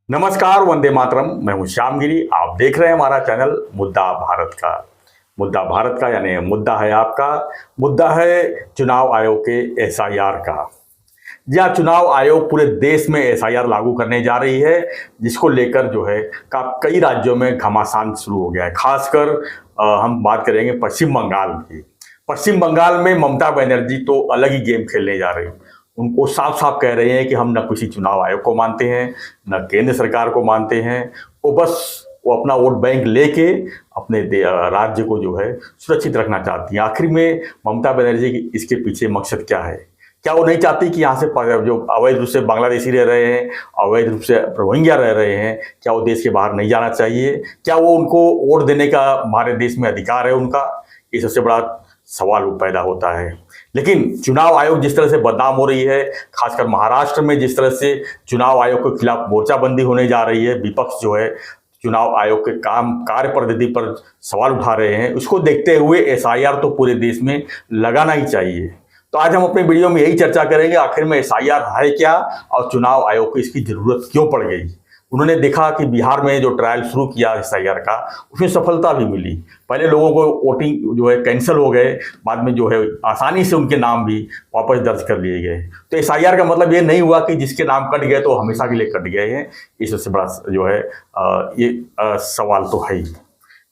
नमस्कार, वंदे मातरम। मैं हूं श्यामगिरी। आप देख रहे हैं हमारा चैनल मुद्दा भारत का। मुद्दा भारत का यानी मुद्दा है आपका, मुद्दा है चुनाव आयोग के एसआईआर का। या चुनाव आयोग पूरे देश में एसआईआर लागू करने जा रही है, जिसको लेकर जो है कई राज्यों में घमासान शुरू हो गया है। खासकर हम बात करेंगे पश्चिम बंगाल की। पश्चिम बंगाल में ममता बनर्जी तो अलग ही गेम खेलने जा रही है। उनको साफ साफ कह रहे हैं कि हम न किसी चुनाव आयोग को मानते हैं, न केंद्र सरकार को मानते हैं। वो अपना वोट बैंक लेके अपने राज्य को जो है सुरक्षित रखना चाहती हैं। आखिर में ममता बनर्जी की इसके पीछे मकसद क्या है? क्या वो नहीं चाहती कि यहाँ से जो अवैध रूप से बांग्लादेशी रह रहे हैं, अवैध रूप से रोहिंग्या रह रहे हैं, क्या वो देश के बाहर नहीं जाना चाहिए? क्या वो उनको वोट देने का हमारे देश में अधिकार है उनका? ये सबसे बड़ा सवाल पैदा होता है। लेकिन चुनाव आयोग जिस तरह से बदनाम हो रही है, खासकर महाराष्ट्र में जिस तरह से चुनाव आयोग के खिलाफ मोर्चाबंदी होने जा रही है, विपक्ष जो है चुनाव आयोग के कार्य पद्धति पर सवाल उठा रहे हैं, उसको देखते हुए एसआईआर तो पूरे देश में लगाना ही चाहिए। तो आज हम अपने वीडियो में यही चर्चा करेंगे, आखिर में एसआईआर है क्या और चुनाव आयोग को इसकी जरूरत क्यों पड़ गई। उन्होंने देखा कि बिहार में जो ट्रायल शुरू किया एसआईआर का, उसमें सफलता भी मिली। पहले लोगों को वोटिंग जो है कैंसिल हो गए, बाद में जो है आसानी से उनके नाम भी वापस दर्ज कर लिए गए। तो एसआईआर का मतलब ये नहीं हुआ कि जिसके नाम कट गए तो हमेशा के लिए कट गए हैं। ये सबसे बड़ा जो है सवाल तो है ही।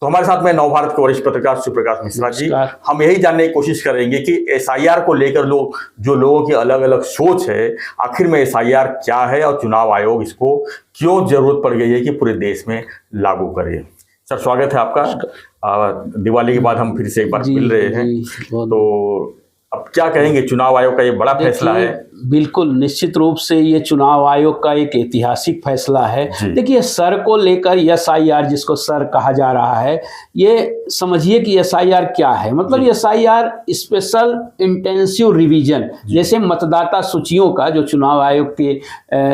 तो हमारे साथ में नवभारत के वरिष्ठ पत्रकार शिवप्रकाश मिश्रा जी, हम यही जानने की कोशिश करेंगे कि एसआईआर को लेकर लोगों की अलग अलग सोच है, आखिर में एसआईआर क्या है और चुनाव आयोग इसको क्यों जरूरत पड़ गई है कि पूरे देश में लागू करे। सर, स्वागत है आपका। दिवाली के बाद हम फिर से एक बार मिल रहे हैं, तो अब क्या कहेंगे? चुनाव आयोग का ये बड़ा फैसला है। बिल्कुल, निश्चित रूप से ये चुनाव आयोग का एक ऐतिहासिक फैसला है। देखिए, सर को लेकर एसआईआर, जिसको सर कहा जा रहा है, ये समझिए कि एसआईआर क्या है। मतलब एसआईआर स्पेशल इंटेंसिव रिवीजन, जैसे मतदाता सूचियों का जो चुनाव आयोग के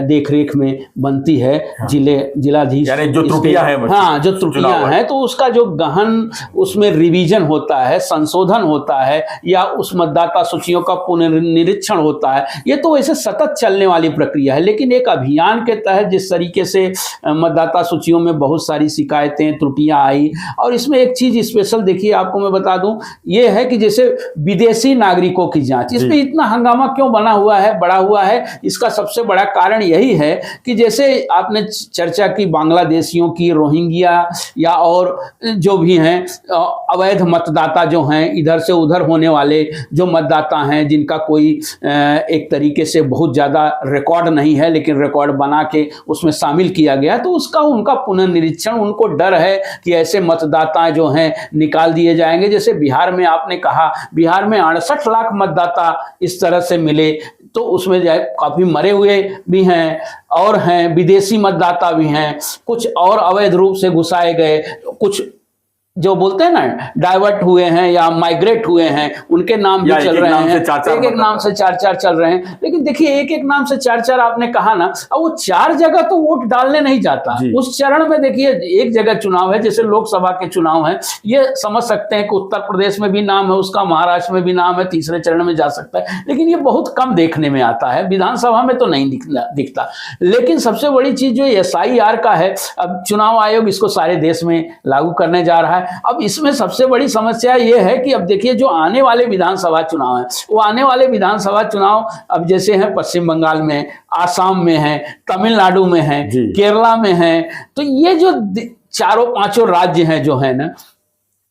देखरेख में बनती है, जिलाधीश जो त्रुटियां हैं, हाँ, जो त्रुटियां हैं, तो उसका जो गहन उसमें रिवीजन होता है, संशोधन होता है, या उस मतदाता सूचियों का पुनर्निरीक्षण होता है। ये तो वैसे सतत चलने वाली प्रक्रिया है, लेकिन एक अभियान के तहत जिस तरीके से मतदाता सूचियों में बहुत सारी शिकायतें, त्रुटियां आई, और इसमें एक चीज स्पेशल देखिए, आपको मैं बता दूं, ये है कि जैसे विदेशी नागरिकों की जांच, इसमें इतना हंगामा क्यों बढ़ा हुआ है। इसका सबसे बड़ा कारण यही है कि जैसे आपने चर्चा की बांग्लादेशियों की, रोहिंग्या या और जो भी हैं अवैध मतदाता जो हैं, इधर से उधर होने वाले जो मतदाता हैं, जिनका कोई एक तरीके से बहुत ज़्यादा रिकॉर्ड नहीं है, लेकिन रिकॉर्ड बना के उसमें शामिल किया गया, तो उनका पुनर्निरीक्षण, उनको डर है कि ऐसे मतदाता जो हैं निकाल दिए जाएंगे। जैसे बिहार में आपने कहा, बिहार में 68 लाख मतदाता इस तरह से मिले, तो उसमें काफ़ी मरे हुए भी हैं और हैं विदेशी मतदाता भी हैं, कुछ और अवैध रूप से घुसाए गए, कुछ जो बोलते हैं ना डाइवर्ट हुए हैं या माइग्रेट हुए हैं, उनके नाम भी चल रहे हैं। एक एक नाम से चार चार चल रहे हैं। लेकिन देखिए, एक एक नाम से चार चार आपने कहा ना, अब वो चार जगह तो वोट डालने नहीं जाता। उस चरण में देखिए, एक जगह चुनाव है, जैसे लोकसभा के चुनाव है, ये समझ सकते हैं कि उत्तर प्रदेश में भी नाम है उसका, महाराष्ट्र में भी नाम है, तीसरे चरण में जा सकता है, लेकिन ये बहुत कम देखने में आता है। विधानसभा में तो नहीं दिखता। लेकिन सबसे बड़ी चीज जो एसआईआर का है, अब चुनाव आयोग इसको सारे देश में लागू करने जा रहा है। अब इसमें सबसे बड़ी समस्या यह है कि अब देखिए, जो आने वाले विधानसभा चुनाव हैं, वो आने वाले विधानसभा चुनाव अब जैसे हैं पश्चिम बंगाल में, आसाम में है, तमिलनाडु में है, केरला में है, तो ये जो चारों पांचों राज्य हैं जो है ना,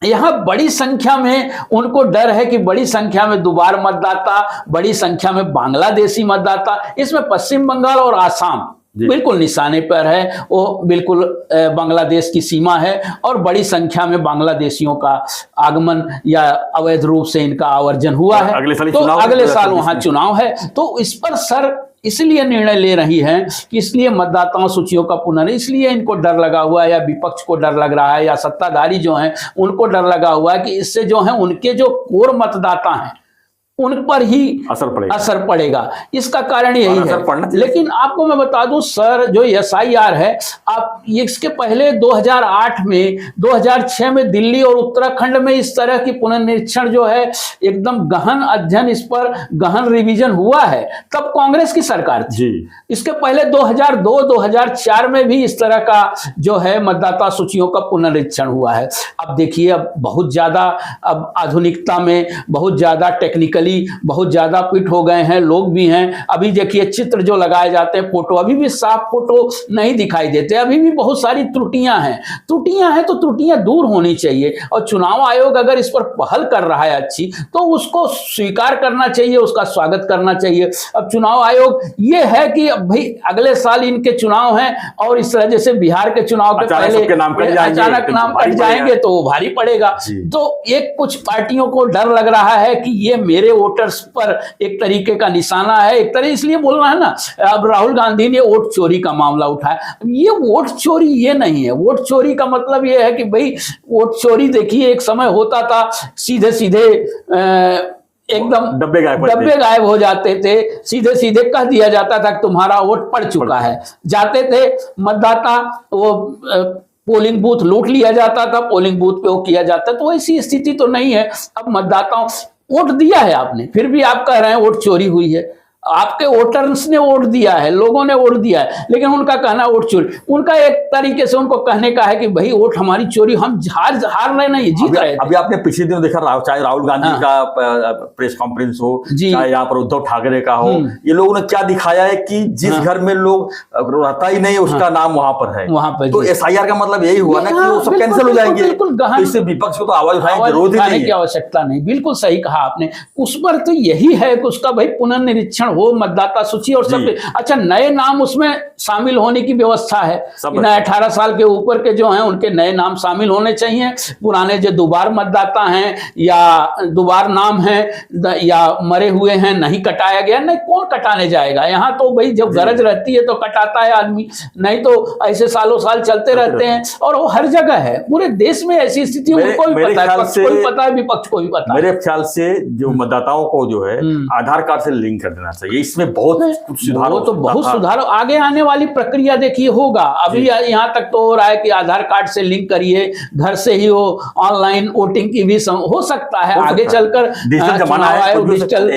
यहाँ बड़ी संख्या में उनको डर है कि बड़ी संख्या में दोबारा मतदाता, बड़ी संख्या में बांग्लादेशी मतदाता, इसमें पश्चिम बंगाल और आसाम बिल्कुल निशाने पर है। वो बिल्कुल बांग्लादेश की सीमा है और बड़ी संख्या में बांग्लादेशियों का आगमन या अवैध रूप से इनका आवर्जन हुआ है। अगले साल वहां चुनाव है। तो इस पर सर इसलिए निर्णय ले रही है कि इसलिए मतदाताओं सूचियों का इसलिए इनको डर लगा हुआ है, या विपक्ष को डर लग रहा है, या सत्ताधारी जो हैं उनको डर लगा हुआ है कि इससे जो है उनके जो कोर मतदाता हैं उन पर ही असर पड़ेगा। इसका कारण यही है। लेकिन आपको मैं बता दूं सर, जो SIR है, आप इसके पहले 2008 में 2006 में दिल्ली और उत्तराखंड में इस तरह की पुनर्निरीक्षण जो है, एकदम गहन अध्ययन, इस पर गहन रिवीजन हुआ है, तब कांग्रेस की सरकार थी जी। इसके पहले 2002-2004 में भी इस तरह का जो है मतदाता सूचियों का पुनर्निरीक्षण हुआ है। अब देखिए, अब बहुत ज्यादा, अब आधुनिकता में बहुत ज्यादा टेक्निकली बहुत ज्यादा फिट हो गए हैं, लोग भी हैं। अभी देखिए चित्र जो लगाए जाते हैं, फोटो, अभी भी साफ फोटो नहीं दिखाई देते, अभी भी बहुत सारी त्रुटियां हैं तो त्रुटियां दूर होनी चाहिए। और चुनाव आयोग अगर इस पर पहल कर रहा है अच्छी, तो उसको स्वीकार करना चाहिए, उसका स्वागत करना चाहिए। अब चुनाव आयोग ये है कि अब भाई अगले साल इनके चुनाव हैं, और इस तरह जैसे बिहार के चुनाव के पहले अचानक नाम कट जाएंगे तो वो भारी पड़ेगा। तो एक कुछ पार्टियों को डर लग रहा है कि ये मेरे वोटर्स पर एक तरीके का निशाना है, एक तरह, इसलिए बोल रहा है ना। अब राहुल गांधी ने वोट चोरी का मामला उठाया। ये वोट चोरी ये नहीं है। वोट चोरी का मतलब ये है कि भाई वोट चोरी, देखिए एक समय होता था सीधे सीधे एकदम डब्बे गायब हो जाते थे, सीधे सीधे कह दिया जाता था कि तुम्हारा वोट पड़ चुका है। जाते थे मतदाता, वो पोलिंग बूथ लूट लिया जाता था, पोलिंग बूथ पे वो किया जाता। तो ऐसी स्थिति तो नहीं है। अब मतदाताओं, वोट दिया है आपने, फिर भी आप कह रहे हैं वोट चोरी हुई है। आपके वोटर्स ने वोट दिया है, लोगों ने वोट दिया है, लेकिन उनका कहना वोट चोरी। उनका एक तरीके से उनको कहने का है कि भाई वोट हमारी चोरी, हम हार रहे नहीं, जीत रहे। अभी आपने पिछले दिनों देखा, चाहे राहुल गांधी का प्रेस कॉन्फ्रेंस हो, चाहे यहाँ पर उद्धव ठाकरे का हो, ये लोगों ने क्या दिखाया है कि जिस घर में लोग रहता ही नहीं उसका नाम वहां पर है, वहां पर। तो SIR का मतलब यही हुआ ना कि वो सब कैंसिल हो जाएंगे। इससे विपक्ष को तो आवाज उठाने की जरूरत ही नहीं, की आवश्यकता नहीं। बिल्कुल सही कहा आपने। उस पर तो यही है कि उसका भाई पुनर्निरीक्षण हो, मतदाता सूची, और सब। अच्छा, नए नाम उसमें शामिल होने की व्यवस्था है। 18 साल के ऊपर के जो हैं उनके नए नाम शामिल होने चाहिए। पुराने जो दोबार मतदाता हैं या दोबार नाम हैं या मरे हुए हैं, नहीं कटाया गया, नहीं, कौन कटाने जाएगा। यहाँ तो भाई जब गरज रहती है तो कटाता है आदमी, नहीं तो ऐसे सालों साल चलते रहते हैं। और वो हर जगह है, पूरे देश में ऐसी स्थिति, उनको भी पता है, पक्ष को भी पता है, विपक्ष को भी पता है। मेरे ख्याल से जो मतदाताओं को जो है आधार कार्ड से लिंक कर देना चाहिए, इसमें बहुत सुधार, तो बहुत सुधार। आगे आने वाली प्रक्रिया देखिए होगा। अभी यहाँ तक तो हो रहा है कि आधार कार्ड से लिंक करिए, घर से ही वो ऑनलाइन वोटिंग की भी हो सकता है। आगे चलकर डिजिटल,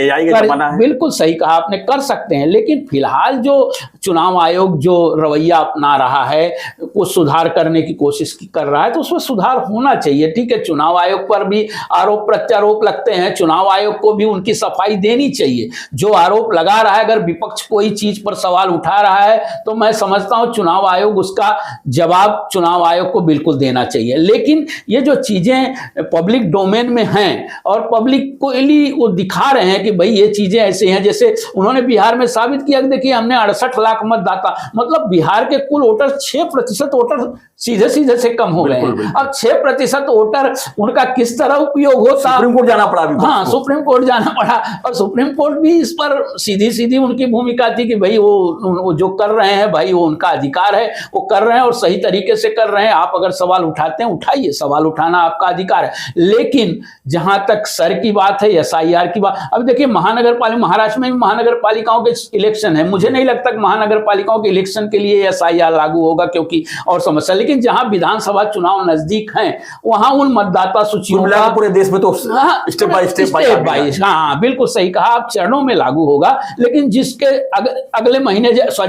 बिल्कुल सही कहा आपने, कर सकते हैं। लेकिन फिलहाल जो चुनाव आयोग जो रवैया अपना रहा है, वो सुधार करने की कोशिश कर रहा है, तो उसमें सुधार होना चाहिए। ठीक है, चुनाव आयोग पर भी आरोप प्रत्यारोप लगते हैं, चुनाव आयोग को भी उनकी सफाई देनी चाहिए। जो आरोप लगा रहा है, अगर विपक्ष कोई चीज पर सवाल उठा रहा है, तो मैं समझता हूं चुनाव आयोग उसका जवाब चुनाव आयोग को बिल्कुल देना चाहिए। लेकिन ये जो चीजें पब्लिक डोमेन में हैं और पब्लिक को वो दिखा रहे हैं कि भाई ये चीजें ऐसे हैं, जैसे उन्होंने बिहार में साबित किया कि देखिए हमने 68 लाख मतदाता, मतलब बिहार के कुल वोटर 6% वोटर सीधे सीधे से कम हो गए हैं। अब 6% वोटर उनका किस तरह उपयोग होता, सुप्रीम कोर्ट जाना पड़ा। हाँ, सुप्रीम कोर्ट जाना पड़ा, और सुप्रीम कोर्ट भी इस पर सीधी उनकी भूमिका थी कि भाई वो जो कर रहे हैं भाई वो उनका अधिकार है, वो कर रहे हैं और सही तरीके से कर रहे हैं। आप अगर सवाल उठाते हैं, उठाइए, सवाल उठाना आपका अधिकार है। लेकिन जहां तक सर की बात है, SIR की बात, अब देखिए महानगर पालिका, महाराष्ट्र में भी महानगर पालिकाओं के इलेक्शन है। मुझे नहीं लगता कि महानगर पालिकाओं के इलेक्शन के लिए SIR लागू होगा, क्योंकि और समस्या। लेकिन जहां विधानसभा चुनाव नजदीक हैं, वहां उन मतदाता सूचियों का पूरे देश में तो स्टेप बाय स्टेप, हाँ बिल्कुल सही कहा आप, चरणों में लागू होगा। लेकिन जिसके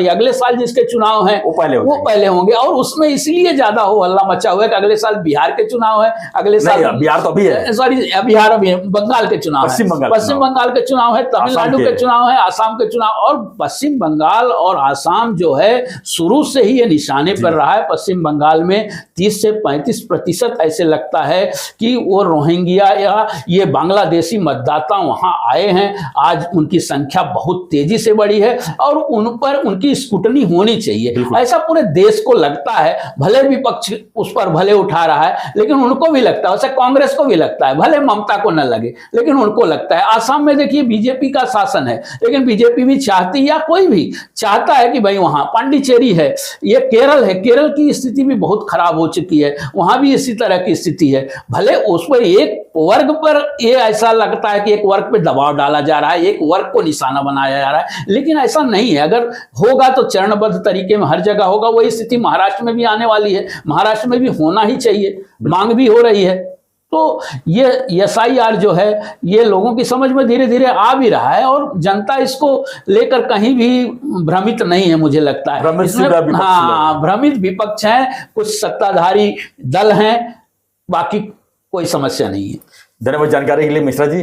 अगले साल जिसके चुनाव हैं वो पहले होंगे। और उसमें इसलिए ज्यादा हो हल्ला मचा हुआ है कि अगले साल बिहार के चुनाव है, अगले साल बिहार तो अभी है, बिहार अभी बंगाल के चुनाव है, पश्चिम बंगाल के चुनाव है, तमिलनाडु के चुनाव है, आसाम के चुनाव। और पश्चिम बंगाल और आसाम जो है शुरू से ही ये निशाने पर रहा है। पश्चिम बंगाल में 30 से 35% ऐसे लगता है कि वो रोहिंग्या या ये बांग्लादेशी मतदाता वहां आए हैं। आज उनकी संख्या बहुत तेजी से बढ़ी है और उन पर उनकी स्क्रूटनी होनी चाहिए, ऐसा पूरे देश को लगता है। भले विपक्ष उस पर भले उठा रहा है, लेकिन उनको भी लगता है, वैसे कांग्रेस को भी लगता है, भले ममता को न लगे लेकिन उनको लगता है। आसाम में देखिए बीजेपी का शासन है, लेकिन बीजेपी भी चाहती, या कोई भी चाहता है कि भाई वहाँ पांडिचेरी है, ये केरल है, केरल की स्थिति भी बहुत खराब हो चुकी है, वहाँ भी इसी तरह की स्थिति है। भले उस पर एक वर्ग पर ये ऐसा लगता है कि एक वर्ग पे दबाव डाला जा रहा है, एक वर्ग को निशाना बनाया जा रहा है, लेकिन ऐसा नहीं है। अगर होगा तो चरणबद्ध तरीके में हर जगह होगा। वही स्थिति महाराष्ट्र में भी आने वाली है, महाराष्ट्र में भी होना ही चाहिए, मांग भी हो रही है। तो ये SIR जो है ये लोगों की समझ में धीरे धीरे आ भी रहा है और जनता इसको लेकर कहीं भी भ्रमित नहीं है, मुझे लगता है। इसमें हाँ, भ्रमित विपक्ष है, कुछ सत्ताधारी दल हैं, बाकी कोई समस्या नहीं है। धन्यवाद जानकारी के लिए मिश्रा जी।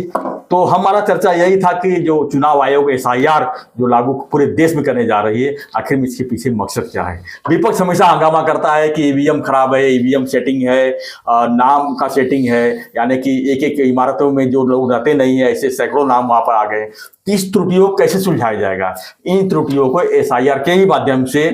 तो हमारा चर्चा यही था कि जो चुनाव आयोग SIR जो लागू पूरे देश में करने जा रही है, आखिर में इसके पीछे मकसद क्या है। विपक्ष हमेशा हंगामा करता है कि ईवीएम खराब है, ईवीएम सेटिंग है, नाम का सेटिंग है, यानी कि एक एक इमारतों में जो लोग रहते नहीं है, ऐसे सैकड़ों नाम वहां पर आ गए। इस त्रुटियों को कैसे सुलझाया जाएगा? इन त्रुटियों को SIR के ही माध्यम से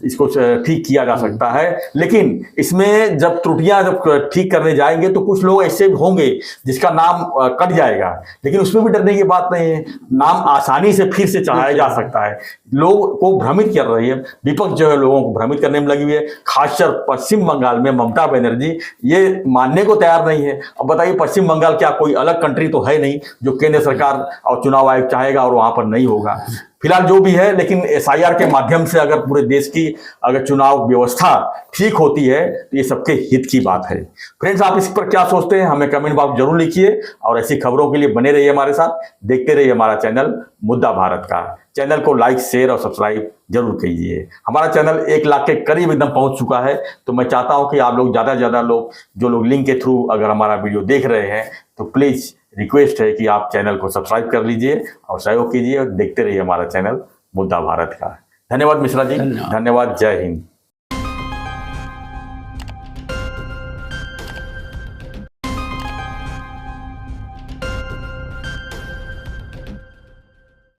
इसको ठीक किया जा सकता है। लेकिन इसमें जब त्रुटियां जब ठीक करने जाएंगे तो कुछ लोग ऐसे होंगे जिसका नाम कट जाएगा, लेकिन उसमें भी डरने की बात नहीं है, नाम आसानी से फिर से चढ़ाया जा सकता है। लोग को भ्रमित कर रही है विपक्ष, जो है लोगों को भ्रमित करने में लगी हुई है। खासकर पश्चिम बंगाल में ममता बनर्जी ये मानने को तैयार नहीं है। अब बताइए, पश्चिम बंगाल क्या कोई अलग कंट्री तो है नहीं जो केंद्र सरकार और चुनाव आयोग चाहेगा और वहां पर नहीं होगा। फिलहाल जो भी है, लेकिन SIR के माध्यम से अगर पूरे देश की अगर चुनाव व्यवस्था ठीक होती है तो ये सबके हित की बात है। फ्रेंड्स, आप इस पर क्या सोचते हैं हमें कमेंट बॉक्स जरूर लिखिए और ऐसी खबरों के लिए बने रहिए हमारे साथ, देखते रहिए हमारा चैनल मुद्दा भारत का। चैनल को लाइक, शेयर और सब्सक्राइब जरूर कीजिए। हमारा चैनल 1 लाख के करीब एकदम पहुंच चुका है, तो मैं चाहता हूं कि आप लोग ज़्यादा से ज़्यादा लोग जो लोग लिंक के थ्रू अगर हमारा वीडियो देख रहे हैं तो प्लीज़ रिक्वेस्ट है कि आप चैनल को सब्सक्राइब कर लीजिए और सहयोग कीजिए और देखते रहिए हमारा चैनल मुद्दा भारत का। धन्यवाद मिश्रा जी, धन्यवाद। जय हिंद।